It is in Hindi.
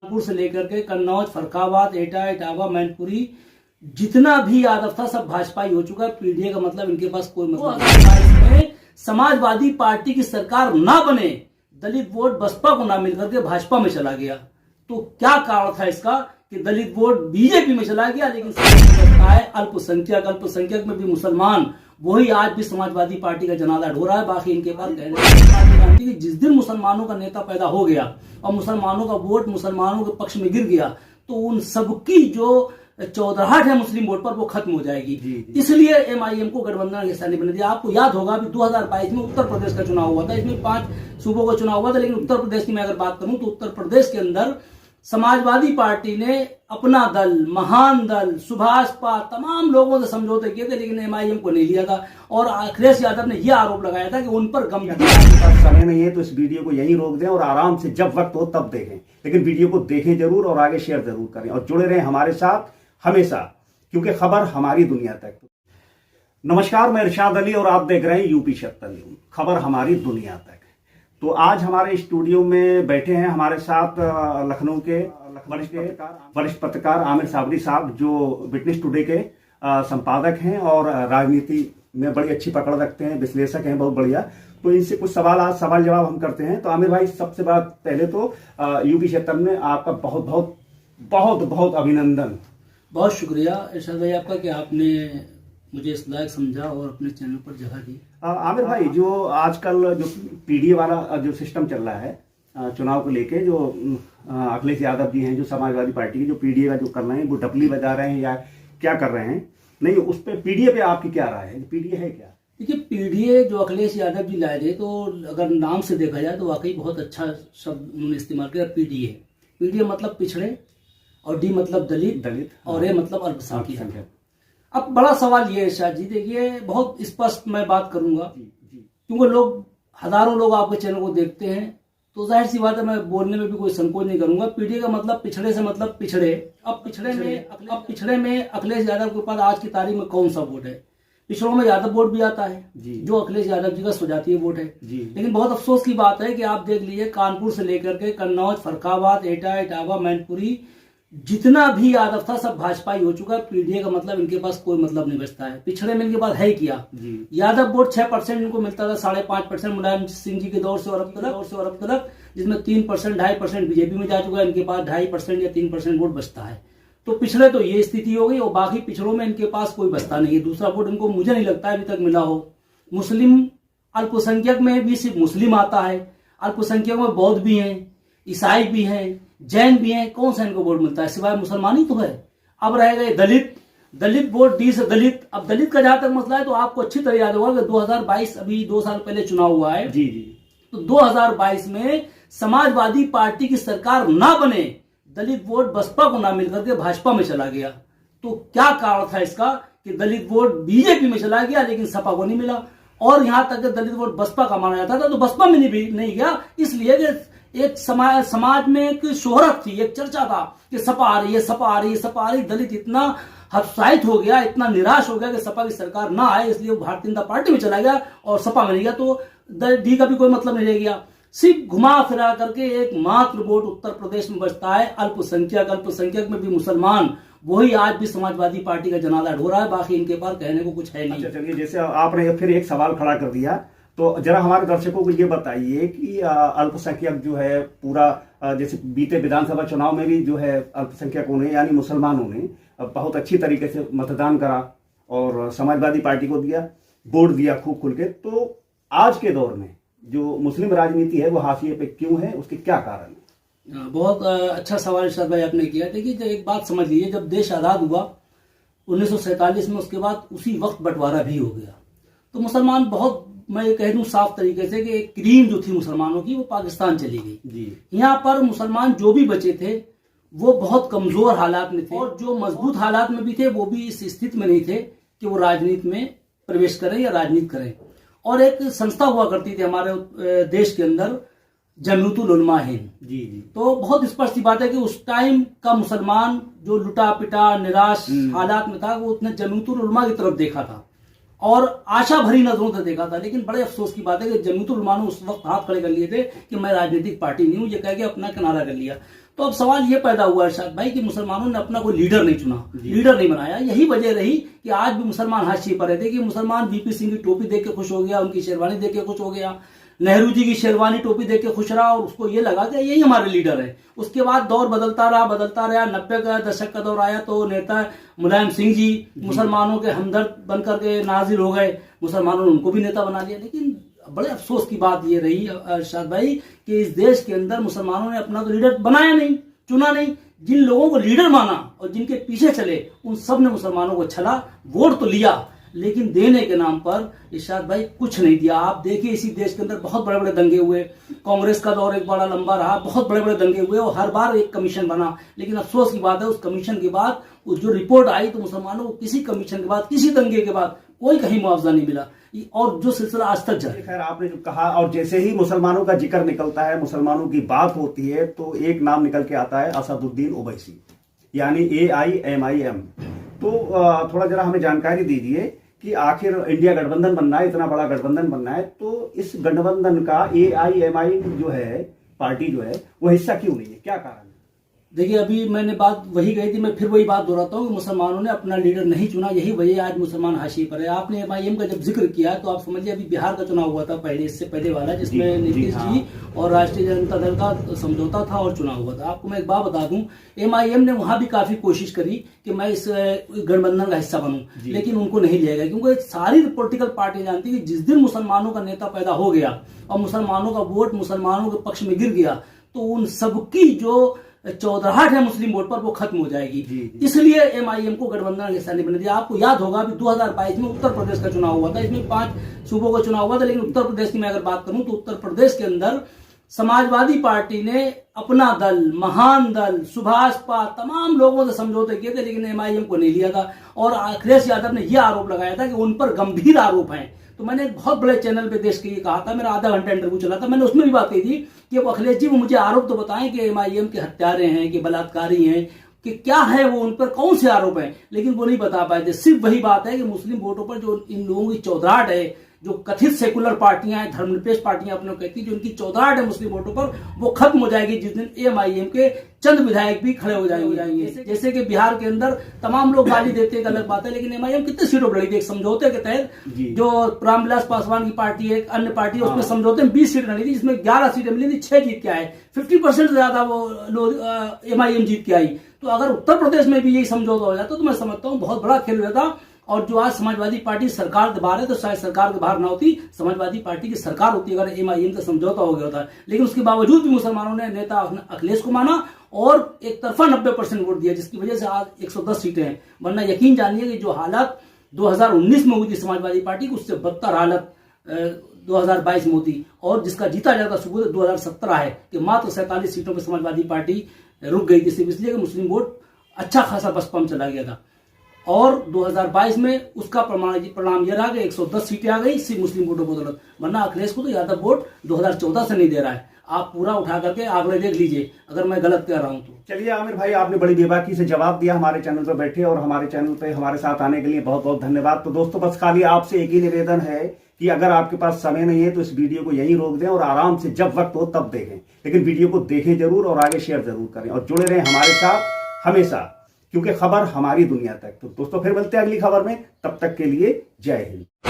कानपुर से लेकर के कन्नौज, फर्रुखाबाद, एटा, इटावा, मैनपुरी, जितना भी यादव था सब भाजपाई हो चुका है। पीडीए का मतलब इनके पास कोई मतलब नहीं। समाजवादी पार्टी की सरकार ना बने, दलित वोट बसपा को ना मिलकर के भाजपा में चला गया, तो क्या कारण था इसका कि दलित वोट बीजेपी में चला गया। लेकिन अल्पसंख्यक में भी मुसलमान, वही आज भी समाजवादी पार्टी का जनाजा ढो रहा है। बाकी इनके पास कहने कि जिस दिन मुसलमानों का नेता पैदा हो गया और मुसलमानों का वोट मुसलमानों के पक्ष में गिर गया, तो उन सबकी जो चौधराहट है मुस्लिम वोट पर वो खत्म हो जाएगी। इसलिए एमआईएम को गठबंधन का हिस्सा नहीं बनने दिया। आपको याद होगा अभी 2022 में उत्तर प्रदेश का चुनाव हुआ था, इसमें 5 सूबों का चुनाव हुआ था, लेकिन उत्तर प्रदेश की मैं अगर बात करूं तो उत्तर प्रदेश के अंदर समाजवादी पार्टी ने अपना दल, महान दल, सुभाषपा, तमाम लोगों से समझौते किए थे, लेकिन एमआईएम को नहीं लिया था। और अखिलेश यादव ने यह आरोप लगाया था कि उन पर गंभीर समय नहीं है, तो इस वीडियो को यहीं रोक दें और आराम से जब वक्त हो तब देखें। लेकिन वीडियो को देखें जरूर और आगे शेयर जरूर करें और जुड़े रहें हमारे साथ हमेशा, क्योंकि खबर हमारी दुनिया तक। नमस्कार, मैं इरशाद अली और आप देख रहे हैं यूपी 76 न्यूज़, खबर हमारी दुनिया तक। तो आज हमारे स्टूडियो में बैठे हैं हमारे साथ लखनऊ के वरिष्ठ पत्रकार आमिर साबरी साहब, जो विटनेस टुडे के संपादक हैं और राजनीति में बड़ी अच्छी पकड़ रखते हैं, विश्लेषक हैं, बहुत बढ़िया। तो इनसे कुछ सवाल जवाब हम करते हैं। तो आमिर भाई, सबसे बात पहले तो यूपी 76 में आपका बहुत बहुत बहुत बहुत अभिनंदन। बहुत शुक्रिया इरशाद भाई आपका कि आपने मुझे इस लायक समझा और अपने चैनल पर जगह दी। आमिर भाई, जो आजकल जो पीडीए वाला जो सिस्टम चल रहा है चुनाव को लेके, जो अखिलेश यादव जी हैं जो समाजवादी पार्टी के, जो पीडीए का जो कर रहे हैं, वो डपली बजा रहे हैं या क्या कर रहे हैं, नहीं उस पर पीडीए पे आपकी क्या राय है? पीडीए है क्या? देखिए, पीडीए जो अखिलेश यादव जी लाए थे, तो अगर नाम से देखा जाए तो वाकई बहुत अच्छा शब्द उन्होंने इस्तेमाल किया। पीडीए मतलब पिछड़े, और डी मतलब दलित और ए मतलब अल्पसंख्यक। अब बड़ा सवाल ये है शाह जी, देखिए बहुत स्पष्ट मैं बात करूंगा, क्योंकि हजारों लोग आपके चैनल को देखते हैं, तो जाहिर सी बात है मैं बोलने में भी कोई संकोच नहीं करूंगा। पीडीए का मतलब पिछड़े से मतलब पिछड़े। अब पिछड़े में अखिलेश यादव के पास आज की तारीख में कौन सा वोट है? पिछड़ों में यादव वोट भी आता है, जो अखिलेश यादव जी का स्वजातीय वोट है। लेकिन बहुत अफसोस की बात है कि आप देख लीजिए, कानपुर से लेकर के कन्नौज, फर्रुखाबाद, एटा, इटावा, मैनपुरी, जितना भी यादव था सब भाजपाई हो चुका है। पीडीए का मतलब इनके पास कोई मतलब नहीं बचता है। पिछड़े में इनके पास है क्या? यादव वोट 6% इनको मिलता था, 5.5% मुलायम सिंह जी के दौर से और अब तक, जिसमें 3%, 2.5% बीजेपी में जा चुका है। इनके पास 2.5% या 3% वोट बचता है। तो पिछड़े तो ये स्थिति हो गई, और बाकी पिछड़ों में इनके पास कोई बचता नहीं है। दूसरा वोट इनको मुझे नहीं लगता अभी तक मिला हो। मुस्लिम अल्पसंख्यक में भी सिर्फ मुस्लिम आता है, अल्पसंख्यक में बौद्ध भी हैं, ईसाई भी हैं, जैन भी हैं, कौन सा इनको वोट मिलता है? सिवाय मुसलमान ही तो है। अब रह गए दलित वोट, डी से दलित। अब दलित का जहां तक मसला है, तो आपको अच्छी तरह याद होगा कि 2022 अभी 2 साल पहले चुनाव हुआ है। तो 2022 में समाजवादी पार्टी की सरकार ना बने, दलित वोट बसपा को ना मिलकर के भाजपा में चला गया। तो क्या कारण था इसका कि दलित वोट बीजेपी में चला गया, लेकिन सपा को नहीं मिला। और यहां तक कि दलित वोट बसपा का माना जाता था, तो बसपा में नहीं गया, इसलिए कि एक समाज में एक शोहरत थी, एक चर्चा था कि सपा आ रही है। दलित इतना हतोत्साहित हो गया, इतना निराश हो गया कि सपा की सरकार ना आए, इसलिए वो भारतीय जनता पार्टी में चला गया और सपा में नहीं गया। तो डी का भी कोई मतलब नहीं रह गया। सिर्फ घुमा फिरा करके एक मात्र वोट उत्तर प्रदेश में बचता है, अल्पसंख्यक में भी मुसलमान, वही आज भी समाजवादी पार्टी का जनाजा ढो रहा है। बाकी इनके पास कहने को कुछ है नहीं। अच्छा, चलिए, जैसे आपने फिर एक सवाल खड़ा कर दिया, तो जरा हमारे दर्शकों को ये बताइए कि अल्पसंख्यक जो है पूरा, जैसे बीते विधानसभा चुनाव में भी जो है अल्पसंख्यकों ने यानी मुसलमानों ने बहुत अच्छी तरीके से मतदान करा और समाजवादी पार्टी को दिया, वोट दिया खूब खुल के। तो आज के दौर में जो मुस्लिम राजनीति है वो हाशिए पे क्यों है, उसके क्या कारण है? बहुत अच्छा सवाल इरशाद भाई आपने किया। देखिए, एक बात समझ लीजिए, जब देश आजाद हुआ 1947 में, उसके बाद उसी वक्त बंटवारा भी हो गया। तो मुसलमान बहुत, मैं ये कह दूं साफ तरीके से कि एक क्रीम जो थी मुसलमानों की, वो पाकिस्तान चली गई। यहाँ पर मुसलमान जो भी बचे थे वो बहुत कमजोर हालात में थे, और जो मजबूत हालात में भी थे वो भी इस स्थिति में नहीं थे कि वो राजनीति में प्रवेश करें या राजनीति करें। और एक संस्था हुआ करती थी हमारे देश के अंदर, जमीयतुल उलमा हिंद। तो बहुत स्पष्ट बात है कि उस टाइम का मुसलमान जो लुटा पिटा निराश हालात में था, वो उसने जमीयतुल उलमा की तरफ देखा था और आशा भरी नजरों से देखा था। लेकिन बड़े अफसोस की बात है कि जमीयतुल उलमा ने उस वक्त हाथ खड़े कर लिए थे कि मैं राजनीतिक पार्टी नहीं हूं, ये कह के अपना किनारा कर लिया। तो अब सवाल ये पैदा हुआ इरशाद भाई कि मुसलमानों ने अपना कोई लीडर नहीं चुना, लीडर नहीं बनाया। यही वजह रही कि आज भी मुसलमान हाशिए पर रहते कि मुसलमान वीपी सिंह की टोपी देख के खुश हो गया, उनकी शेरवानी देख के खुश हो गया, नेहरू जी की शेरवानी टोपी देख के खुश रहा और उसको ये लगा कि यही हमारे लीडर है। उसके बाद दौर बदलता रहा। 90 का दशक का दौर आया तो नेता मुलायम सिंह जी मुसलमानों के हमदर्द बनकर के नाजिर हो गए, मुसलमानों ने उनको भी नेता बना लिया। लेकिन बड़े अफसोस की बात ये रही इरशाद भाई कि इस देश के अंदर मुसलमानों ने अपना तो लीडर बनाया नहीं, चुना नहीं। जिन लोगों को लीडर माना और जिनके पीछे चले उन सब ने मुसलमानों को छला, वोट तो लिया लेकिन देने के नाम पर इरशाद भाई कुछ नहीं दिया। आप देखिए इसी देश के अंदर बहुत बड़े बड़े दंगे हुए, कांग्रेस का दौर एक बड़ा लंबा रहा, बहुत बड़े बड़े दंगे हुए और हर बार एक कमीशन बना। लेकिन अफसोस की बात है उस कमीशन के बाद जो रिपोर्ट आई तो मुसलमानों को किसी कमीशन के बाद, किसी दंगे के बाद कोई कहीं मुआवजा नहीं मिला और जो सिलसिला आज तक जारी। खैर आपने जो कहा, और जैसे ही मुसलमानों का जिक्र निकलता है, मुसलमानों की बात होती है तो एक नाम निकल के आता है असदुद्दीन ओवैसी, यानी AIMIM। तो थोड़ा जरा हमें जानकारी दीजिए कि आखिर इंडिया गठबंधन बनना है, इतना बड़ा गठबंधन बनना है, तो इस गठबंधन का AIMIM जो है पार्टी जो है वो हिस्सा क्यों नहीं है, क्या कारण है? देखिए अभी मैंने बात वही कही थी, मैं फिर वही बात दोहराता हूँ कि मुसलमानों ने अपना लीडर नहीं चुना, यही वजह आज मुसलमान हाशिए पर है। आपने MIM का जब जिक्र किया तो आप समझिए अभी बिहार का चुनाव हुआ था पहले, इससे पहले वाला जिसमें नीतीश जी और राष्ट्रीय जनता दल का समझौता था और चुनाव हुआ था। आपको मैं एक बात बता दूं, MIM ने वहां भी काफी कोशिश करी कि मैं इस गठबंधन का हिस्सा बनूं, लेकिन उनको नहीं लिया गया क्योंकि सारी पॉलिटिकल पार्टी जानती है कि जिस दिन मुसलमानों का नेता पैदा हो गया और मुसलमानों का वोट मुसलमानों के पक्ष में गिर गया तो उन सबकी जो चौधराहट है मुस्लिम वोट पर वो खत्म हो जाएगी। इसलिए MIM को गठबंधन का हिस्सा नहीं बनने दिया। आपको याद होगा अभी 2022 में उत्तर प्रदेश का चुनाव हुआ था, इसमें 5 सूबों का चुनाव हुआ था, लेकिन उत्तर प्रदेश की मैं अगर बात करूं तो उत्तर प्रदेश के अंदर समाजवादी पार्टी ने अपना दल, महान दल, सुभाषपा, तमाम लोगों से समझौते किए थे लेकिन MIM को नहीं लिया था। और अखिलेश यादव ने यह आरोप लगाया था कि उन पर गंभीर आरोप हैं। तो मैंने एक बहुत बड़े चैनल पे देश के लिए कहा था, मेरा आधा घंटा इंटरव्यू चला था, मैंने उसमें भी बात कही थी कि अब अखिलेश जी वो मुझे आरोप तो बताएं कि MIM के हत्यारे हैं, कि बलात्कारी हैं, कि क्या है वो, उन पर कौन से आरोप हैं, लेकिन वो नहीं बता पाए थे। सिर्फ वही बात है कि मुस्लिम वोटों पर जो इन लोगों की चौधराहट है, जो कथित सेकुलर पार्टियां हैं, धर्मनिरपेक्ष पार्टियां अपने कहती है, जो उनकी चौधराहट है मुस्लिम वोटों पर वो खत्म हो जाएगी जिस दिन MIM के चंद विधायक भी खड़े हो जाएंगे। जैसे कि बिहार के अंदर तमाम लोग गाली देते हैं, अलग बात है, लेकिन MIM कितने सीटों पर लड़ी थी एक समझौते के तहत। जो रामविलास पासवान की पार्टी है, एक अन्य पार्टी है, उसमें समझौते में 20 सीटें लड़ी थी, जिसमें 11 सीटें मिली थी, 6 जीत के आए, 50% से ज्यादा वो MIM जीत के आई। तो अगर उत्तर प्रदेश में भी यही समझौता हो जाता तो मैं समझता हूँ बहुत बड़ा खेल रहता। और जो आज समाजवादी पार्टी सरकार के बाहर है तो शायद सरकार के बाहर ना होती, समाजवादी पार्टी की सरकार होती अगर MIM का समझौता हो गया होता। लेकिन उसके बावजूद भी मुसलमानों ने नेता अखिलेश को माना और एक तरफा 90% वोट दिया, जिसकी वजह से आज 110 सीटें हैं। वरना यकीन जानिए कि जो हालत 2019 में हुई थी समाजवादी पार्टी की, उससे बदतर हालत 2022 में होती। और जिसका जीता जाता सबूत 2017 है कि मात्र 47 सीटों पर समाजवादी पार्टी रुक गई थी, सिर्फ इसलिए कि मुस्लिम वोट अच्छा खासा बसपा में चला गया था। और 2022 में उसका परिणाम यह रहा कि 110 सीटें आ गई सिर्फ मुस्लिम वोटों को बदौलत। वरना अखिलेश को तो यादव वोट 2014 से नहीं दे रहा है। आप पूरा उठा करके आंकड़े देख लीजिए अगर मैं गलत कह रहा हूं तो। चलिए आमिर भाई, आपने बड़ी बेबाकी से जवाब दिया, हमारे चैनल पर बैठे और हमारे चैनल पे हमारे साथ आने के लिए बहुत बहुत धन्यवाद। तो दोस्तों बस खाली आपसे एक ही निवेदन है कि अगर आपके पास समय नहीं है तो इस वीडियो को यहीं रोक दें और आराम से जब वक्त हो तब देखें, लेकिन वीडियो को देखें जरूर और आगे शेयर जरूर करें और जुड़े रहें हमारे साथ हमेशा, क्योंकि खबर हमारी दुनिया तक। तो दोस्तों फिर मिलते हैं अगली खबर में, तब तक के लिए जय हिंद।